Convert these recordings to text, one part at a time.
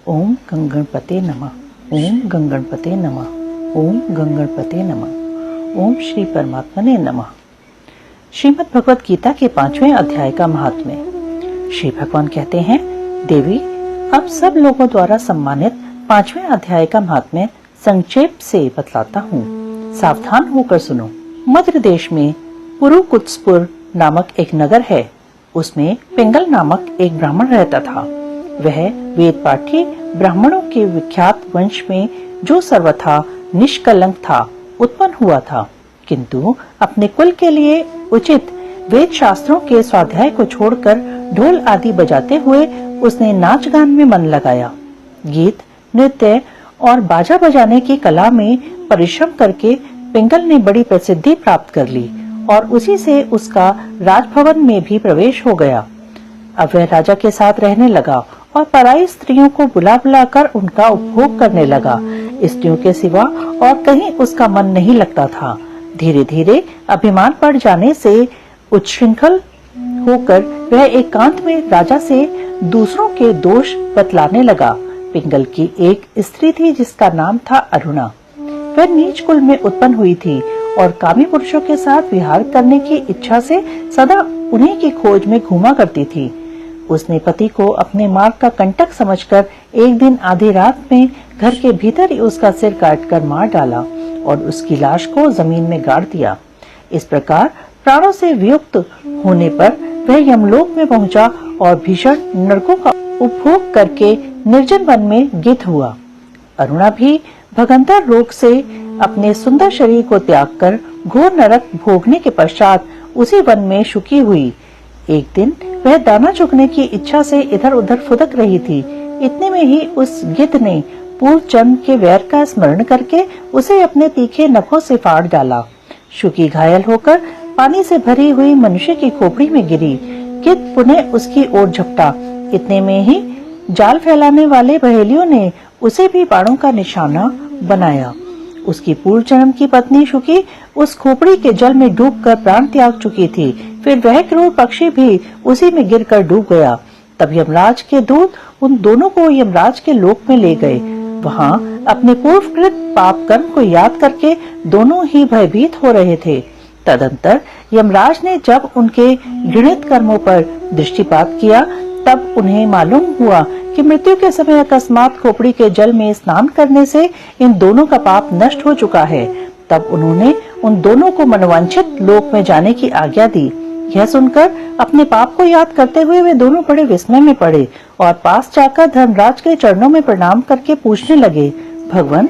ओम गंगणपते नमः। ओम गंगणपते नमः। ओम गंगणपते नमः। ओम श्री परमात्मने नमः। श्रीमद् भगवत गीता के 5वें अध्याय का महात्म्य। श्री भगवान कहते हैं, देवी, अब सब लोगों द्वारा सम्मानित 5वें अध्याय का महात्म्य संक्षेप से बतलाता हूँ। सावधान होकर सुनो। मध्य देश में पुरुकुत्सपुर नामक एक नगर है। उसमें पिंगल नामक एक ब्राह्मण रहता था। वह वेद पाठी ब्राह्मणों के विख्यात वंश में जो सर्वथा निष्कलंक था उत्पन्न हुआ था, किंतु अपने कुल के लिए उचित वेद शास्त्रों के स्वाध्याय को छोड़कर ढोल आदि बजाते हुए उसने नाच गान में मन लगाया। गीत, नृत्य और बाजा बजाने की कला में परिश्रम करके पिंगल ने बड़ी प्रसिद्धि प्राप्त कर ली और उसी से उसका राजभवन में भी प्रवेश हो गया। अब वह राजा के साथ रहने लगा और पराई स्त्रियों को बुला बुलाकर उनका उपभोग करने लगा। स्त्रियों के सिवा और कहीं उसका मन नहीं लगता था। धीरे धीरे अभिमान बढ़ जाने से उच्छृंखल होकर वह एकांत में राजा से दूसरों के दोष बतलाने लगा। पिंगल की एक स्त्री थी जिसका नाम था अरुणा। वह नीच कुल में उत्पन्न हुई थी और कामी पुरुषों के साथ विहार करने की इच्छा से सदा उन्हीं की खोज में घूमा करती थी। उसने पति को अपने मार्ग का कंटक समझकर एक दिन आधी रात में घर के भीतर ही उसका सिर काटकर मार डाला और उसकी लाश को जमीन में गाड़ दिया। इस प्रकार प्राणों से वियुक्त होने पर वह यमलोक में पहुंचा और भीषण नरकों का उपभोग करके निर्जन वन में गित हुआ। अरुणा भी भगंतर रोग से अपने सुंदर शरीर को त्याग कर घोर नरक भोगने के पश्चात उसी वन में शुकी हुई। एक दिन वह दाना चुगने की इच्छा से इधर उधर फुदक रही थी। इतने में ही उस गिद्ध ने पूर्व जन्म के वैर का स्मरण करके उसे अपने तीखे नखों से फाड़ डाला। शुकी घायल होकर पानी से भरी हुई मनुष्य की खोपड़ी में गिरी। गिद्ध पुनः उसकी ओर झपटा। इतने में ही जाल फैलाने वाले बहेलियों ने उसे भी बाणों का निशाना बनाया। उसकी पूर्व जन्म की पत्नी शुकी उस खोपड़ी के जल में डूबकर प्राण त्याग चुकी थी। फिर वह क्रूर पक्षी भी उसी में गिरकर डूब गया। तब यमराज के दूत उन दोनों को यमराज के लोक में ले गए। वहाँ अपने पूर्वकृत पाप कर्म को याद करके दोनों ही भयभीत हो रहे थे। तदंतर यमराज ने जब उनके घृणित कर्मों पर दृष्टिपात किया तब उन्हें मालूम हुआ कि मृत्यु के समय अकस्मात खोपड़ी के जल में स्नान करने से इन दोनों का पाप नष्ट हो चुका है। तब उन्होंने उन दोनों को मनवांछित लोक में जाने की आज्ञा दी। यह सुनकर अपने पाप को याद करते हुए वे दोनों बड़े विस्मय में पड़े और पास जाकर धर्मराज के चरणों में प्रणाम करके पूछने लगे, भगवान,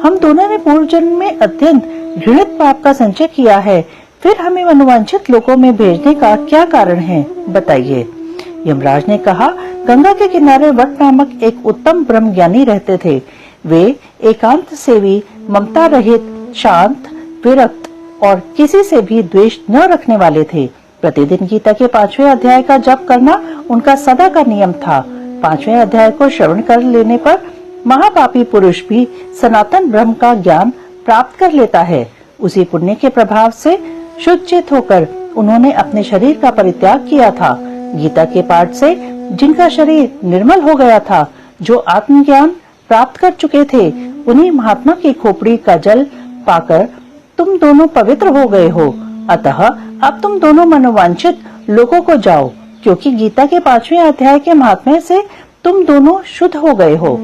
हम दोनों ने पूर्व जन्म में अत्यंत घृणित पाप का संचय किया है, फिर हमें मनवांछित लोकों में भेजने का क्या कारण है, बताइए। यमराज ने कहा, गंगा के किनारे वट नामक एक उत्तम ब्रह्म ज्ञानी रहते थे। वे एकांत सेवी, ममता रहित, शांत, विरक्त और किसी से भी द्वेष न रखने वाले थे। प्रतिदिन गीता के 5वें अध्याय का जप करना उनका सदा का नियम था। 5वें अध्याय को श्रवण कर लेने पर महापापी पुरुष भी सनातन ब्रह्म का ज्ञान प्राप्त कर लेता है। उसी पुण्य के प्रभाव से शुद्ध चित होकर उन्होंने अपने शरीर का परित्याग किया था। गीता के पाठ से जिनका शरीर निर्मल हो गया था, जो आत्मज्ञान प्राप्त कर चुके थे, उन्हीं महात्मा की खोपड़ी का जल पाकर तुम दोनों पवित्र हो गए हो। अतः अब तुम दोनों मनोवांछित लोगों को जाओ, क्योंकि गीता के 5वें अध्याय के महात्म्य से तुम दोनों शुद्ध हो गए हो।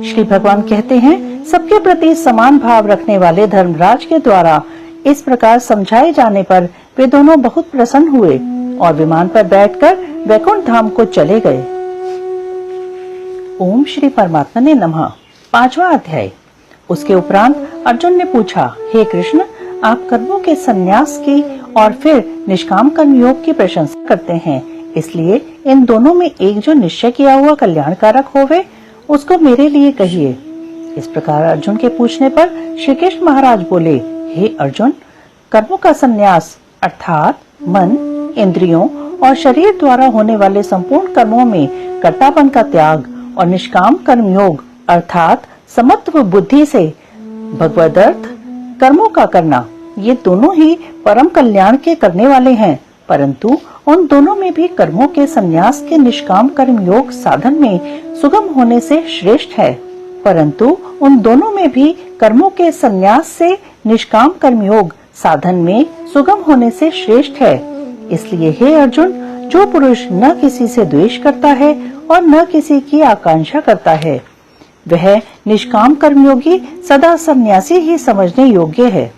श्री भगवान कहते हैं, सबके प्रति समान भाव रखने वाले धर्मराज के द्वारा इस प्रकार समझाए जाने पर वे दोनों बहुत प्रसन्न हुए और विमान पर बैठकर वैकुंठ धाम को चले गए। ओम श्री परमात्मने नमः। 5वां अध्याय। उसके उपरांत अर्जुन ने पूछा, हे कृष्ण, आप कर्मों के संन्यास की और फिर निष्काम कर्म योग की प्रशंसा करते हैं, इसलिए इन दोनों में एक जो निश्चय किया हुआ कल्याणकारक होवे उसको मेरे लिए कहिए। इस प्रकार अर्जुन के पूछने पर श्री कृष्ण महाराज बोले, हे अर्जुन, कर्मों का संन्यास अर्थात मन, इंद्रियों और शरीर द्वारा होने वाले संपूर्ण कर्मों में कर्तापन का त्याग और निष्काम कर्म योग अर्थात समत्व बुद्धि से भगवदर्थ कर्मों का करना, ये दोनों ही परम कल्याण के करने वाले हैं, परंतु उन दोनों में भी कर्मों के संन्यास के निष्काम कर्म योग साधन में सुगम होने से श्रेष्ठ है, परंतु उन दोनों में भी कर्मों के संन्यास से निष्काम कर्म योग साधन में सुगम होने से श्रेष्ठ है। इसलिए हे अर्जुन, जो पुरुष न किसी से द्वेष करता है और न किसी की आकांक्षा करता है, वह निष्काम कर्मयोगी सदा सन्यासी ही समझने योग्य है,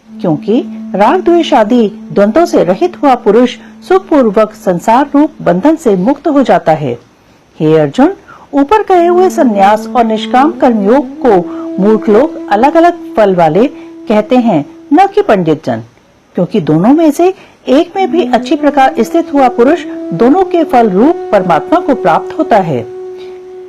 क्योंकि राग द्वेष आदि द्वंद्वों से रहित हुआ पुरुष सुखपूर्वक संसार रूप बंधन से मुक्त हो जाता है। हे अर्जुन, ऊपर कहे हुए संन्यास और निष्काम कर्मयोग को मूर्ख लोग अलग अलग फल वाले कहते हैं, न कि पंडित जन, क्योंकि दोनों में से एक में भी अच्छी प्रकार स्थित हुआ पुरुष दोनों के फल रूप परमात्मा को प्राप्त होता है।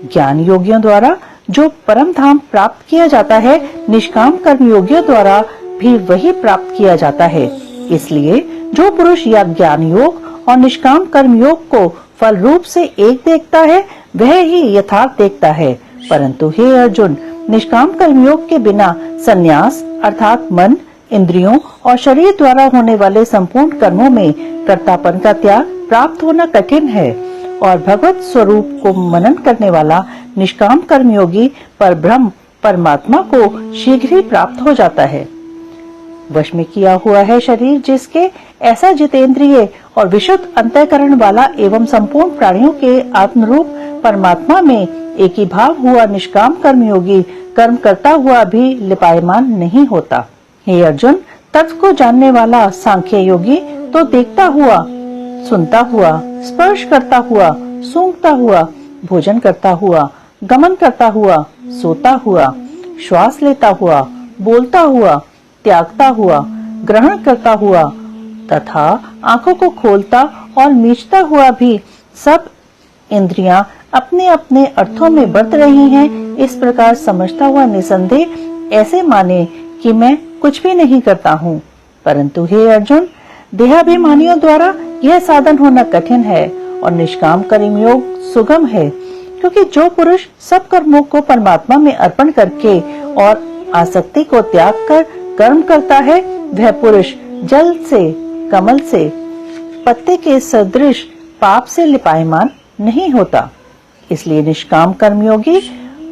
ज्ञान योगियों द्वारा जो परम धाम प्राप्त किया जाता है, निष्काम कर्म योगियों द्वारा भी वही प्राप्त किया जाता है। इसलिए जो पुरुष या ज्ञान योग और निष्काम कर्म योग को फल रूप से एक देखता है, वह ही यथार्थ देखता है। परंतु हे अर्जुन, निष्काम कर्म योग के बिना संन्यास अर्थात मन, इंद्रियों और शरीर द्वारा होने वाले संपूर्ण कर्मों में कर्तापन का त्याग प्राप्त होना कठिन है, और भगवत स्वरूप को मनन करने वाला निष्काम कर्मयोगी परब्रह्म परमात्मा को शीघ्र ही प्राप्त हो जाता है। वश में किया हुआ है शरीर जिसके, ऐसा जितेंद्रिय और विशुद्ध अंतःकरण वाला एवं संपूर्ण प्राणियों के आत्मरूप परमात्मा में एक ही भाव हुआ निष्काम कर्मयोगी कर्म करता हुआ भी लिपायमान नहीं होता। हे अर्जुन, तत्व को जानने वाला सांख्य योगी तो देखता हुआ, सुनता हुआ, स्पर्श करता हुआ, सूंघता हुआ, भोजन करता हुआ, गमन करता हुआ, सोता हुआ, श्वास लेता हुआ, बोलता हुआ, त्यागता हुआ, ग्रहण करता हुआ तथा आंखों को खोलता और मीचता हुआ भी सब इंद्रियां अपने अपने अर्थों में बरत रही हैं, इस प्रकार समझता हुआ निसंदेह ऐसे माने कि मैं कुछ भी नहीं करता हूँ। परंतु हे अर्जुन, देहाभिमानियों द्वारा यह साधन होना कठिन है और निष्काम कर्मयोग सुगम है, क्योंकि जो पुरुष सब कर्मों को परमात्मा में अर्पण करके और आसक्ति को त्याग कर कर्म करता है, वह पुरुष जल से, कमल से, पत्ते के सदृश पाप से लिपायमान नहीं होता। इसलिए निष्काम कर्मयोगी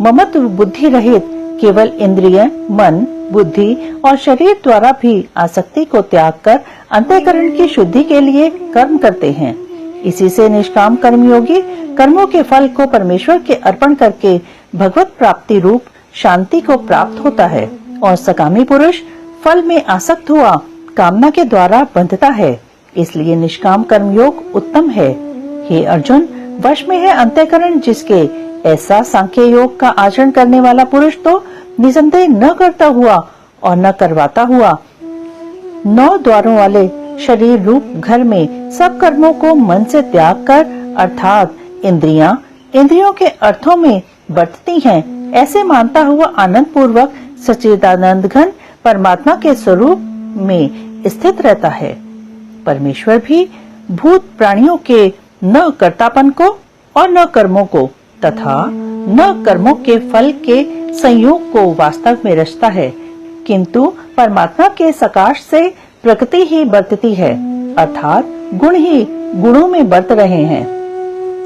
ममत्व बुद्धि रहित केवल इंद्रिय, मन, बुद्धि और शरीर द्वारा भी आसक्ति को त्याग कर अंतःकरण की शुद्धि के लिए कर्म करते हैं। इसी से निष्काम कर्मयोगी कर्मों के फल को परमेश्वर के अर्पण करके भगवत प्राप्ति रूप शांति को प्राप्त होता है, और सकामी पुरुष फल में आसक्त हुआ कामना के द्वारा बंधता है। इसलिए निष्काम कर्मयोग उत्तम है। हे अर्जुन, वश में है अंतःकरण जिसके, ऐसा सांख्य योग का आचरण करने वाला पुरुष तो निसंदेह न करता हुआ और न करवाता हुआ 9 द्वारों वाले शरीर रूप घर में सब कर्मों को मन से त्याग कर, अर्थात इंद्रियां इंद्रियों के अर्थों में बरतती हैं, ऐसे मानता हुआ आनंद पूर्वक सच्चिदानंद घन परमात्मा के स्वरूप में स्थित रहता है। परमेश्वर भी भूत प्राणियों के न कर्तापन को और न कर्मों को तथा न कर्मों के फल के संयोग को वास्तव में रचता है, किंतु परमात्मा के सकाश से प्रकृति ही बरतती है, अर्थात गुण ही गुणों में बरत रहे हैं।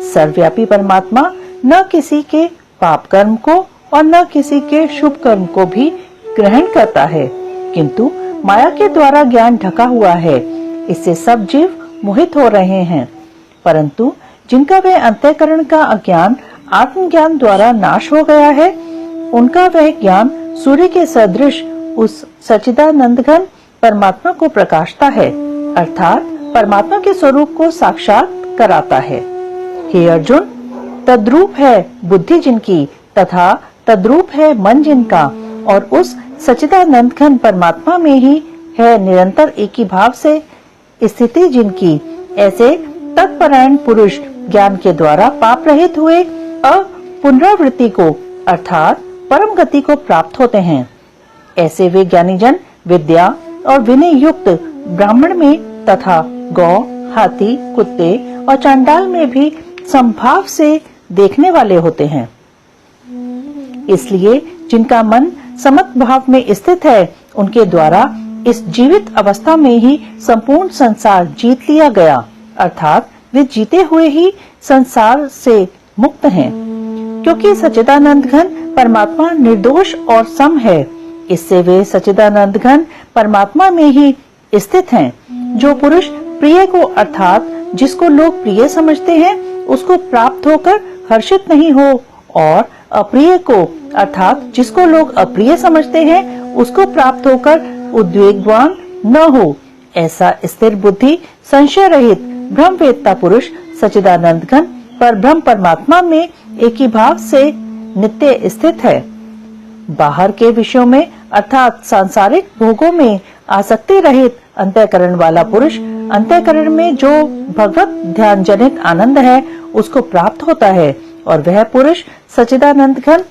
सर्वव्यापी परमात्मा न किसी के पाप कर्म को और न किसी के शुभ कर्म को भी ग्रहण करता है, किंतु माया के द्वारा ज्ञान ढका हुआ है, इससे सब जीव मोहित हो रहे हैं। परंतु जिनका वह अंतःकरण का अज्ञान आत्मज्ञान द्वारा नाश हो गया है, उनका वह ज्ञान सूर्य के सदृश उस सच्चिदानंद घन परमात्मा को प्रकाशता है, अर्थात परमात्मा के स्वरूप को साक्षात कराता है। हे अर्जुन, तद्रूप है बुद्धि जिनकी तथा तद्रूप है मन जिनका, और उस सच्चिदानंद घन परमात्मा में ही है निरंतर एक ही भाव से स्थिति जिनकी, ऐसे तत्परायण पुरुष ज्ञान के द्वारा पाप रहित हुए अपुनरावृत्ति को अर्थात परम गति को प्राप्त होते हैं। ऐसे वे ज्ञानी जन विद्या और विनय युक्त ब्राह्मण में तथा गौ, हाथी, कुत्ते और चांडाल में भी संभाव से देखने वाले होते हैं। इसलिए जिनका मन समत भाव में स्थित है, उनके द्वारा इस जीवित अवस्था में ही संपूर्ण संसार जीत लिया गया अर्थात वे जीते हुए ही संसार से मुक्त हैं, क्योंकि सच्चिदानंद घन परमात्मा निर्दोष और सम है। इससे वे सच्चिदानंद घन परमात्मा में ही स्थित हैं। जो पुरुष प्रिय को अर्थात जिसको लोग प्रिय समझते हैं उसको प्राप्त होकर हर्षित नहीं हो, और अप्रिय को अर्थात जिसको लोग अप्रिय समझते हैं उसको प्राप्त होकर उद्वेगवान न हो, ऐसा स्थिर बुद्धि संशय रहित ब्रह्मवेत्ता पुरुष सच्चिदानंद घन पर ब्रह्म परमात्मा में एक ही भाव से नित्य स्थित है। बाहर के विषयों में अर्थात सांसारिक भोगों में आसक्ति रहित अंतःकरण वाला पुरुष अंतःकरण में जो भगवत ध्यान जनित आनंद है उसको प्राप्त होता है, और वह पुरुष सच्चिदानंद घन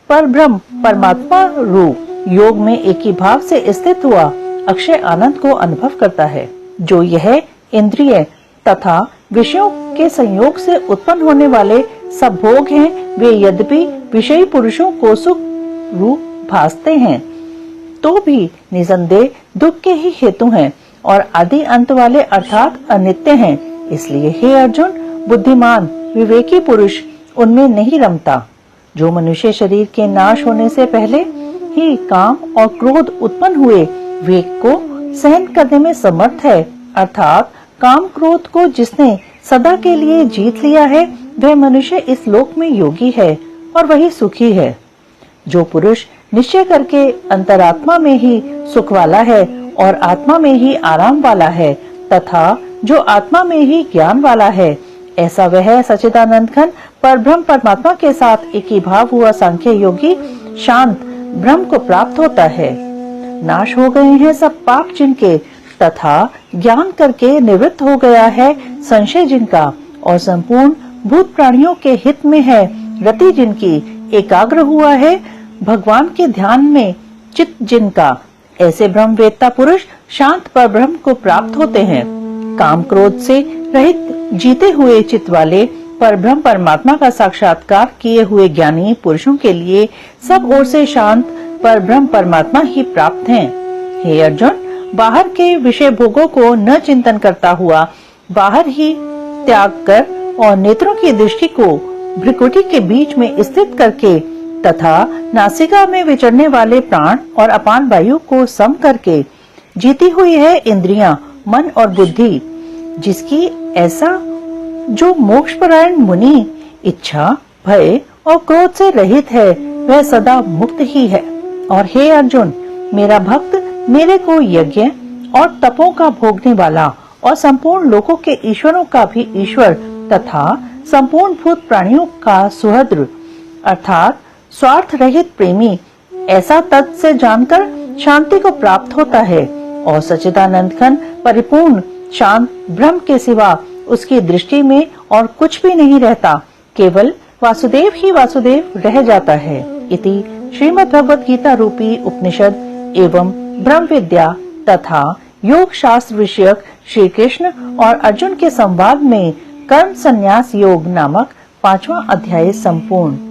पर ब्रह्म परमात्मा रूप योग में एक ही भाव से स्थित हुआ अक्षय आनंद को अनुभव करता है। जो यह इंद्रिय तथा विषयों के संयोग से उत्पन्न होने वाले सब भोग हैं, वे यद्यपि विषयी पुरुषों को सुख रूप भासते हैं तो भी निसंदेह दुख के ही हेतु हैं और आदि अंत वाले अर्थात अनित्य हैं। इसलिए हे अर्जुन, बुद्धिमान विवेकी पुरुष उनमें नहीं रमता। जो मनुष्य शरीर के नाश होने से पहले ही काम और क्रोध उत्पन्न हुए वेग को सहन करने में समर्थ है, अर्थात काम क्रोध को जिसने सदा के लिए जीत लिया है वह मनुष्य इस लोक में योगी है और वही सुखी है। जो पुरुष निश्चय करके अंतरात्मा में ही सुख वाला है और आत्मा में ही आराम वाला है तथा जो आत्मा में ही ज्ञान वाला है, ऐसा वह सच्चिदानंद घन पर ब्रह्म परमात्मा के साथ एक ही भाव हुआ सांख्य योगी शांत ब्रह्म को प्राप्त होता है। नाश हो गए हैं सब पाप जिनके तथा ज्ञान करके निवृत्त हो गया है संशय जिनका, और संपूर्ण भूत प्राणियों के हित में है रति जिनकी, एकाग्र हुआ है भगवान के ध्यान में चित्त जिनका, ऐसे ब्रह्मवेत्ता पुरुष शांत पर ब्रह्म को प्राप्त होते हैं। काम क्रोध से रहित जीते हुए चित्त वाले पर ब्रह्म परमात्मा का साक्षात्कार किए हुए ज्ञानी पुरुषों के लिए सब ओर से शांत पर ब्रह्म परमात्मा ही प्राप्त हैं। हे अर्जुन, बाहर के विषय भोगों को न चिंतन करता हुआ बाहर ही त्याग कर और नेत्रों की दृष्टि को भ्रिकुटी के बीच में स्थित करके तथा नासिका में विचरने वाले प्राण और अपान वायु को सम करके जीती हुई है इंद्रियां, मन और बुद्धि, जिसकी ऐसा जो मोक्षपरायण मुनि इच्छा, भय और क्रोध से रहित है वह सदा मुक्त ही है। और हे अर्जुन, मेरा भक्त मेरे को यज्ञ और तपों का भोगने वाला और संपूर्ण लोकों के ईश्वरों का भी ईश्वर तथा संपूर्ण भूत प्राणियों का सुहृद अर्थात स्वार्थ रहित प्रेमी, ऐसा तत्व से जानकर शांति को प्राप्त होता है, और सच्चिदानंद घन परिपूर्ण शांत ब्रह्म के सिवा उसकी दृष्टि में और कुछ भी नहीं रहता, केवल वासुदेव ही वासुदेव रह जाता है। इति श्रीमद् भगवत गीता रूपी उपनिषद एवं ब्रह्म विद्या तथा योग शास्त्र विषयक श्री कृष्ण और अर्जुन के संवाद में कर्म संन्यास योग नामक 5वां अध्याय संपूर्ण।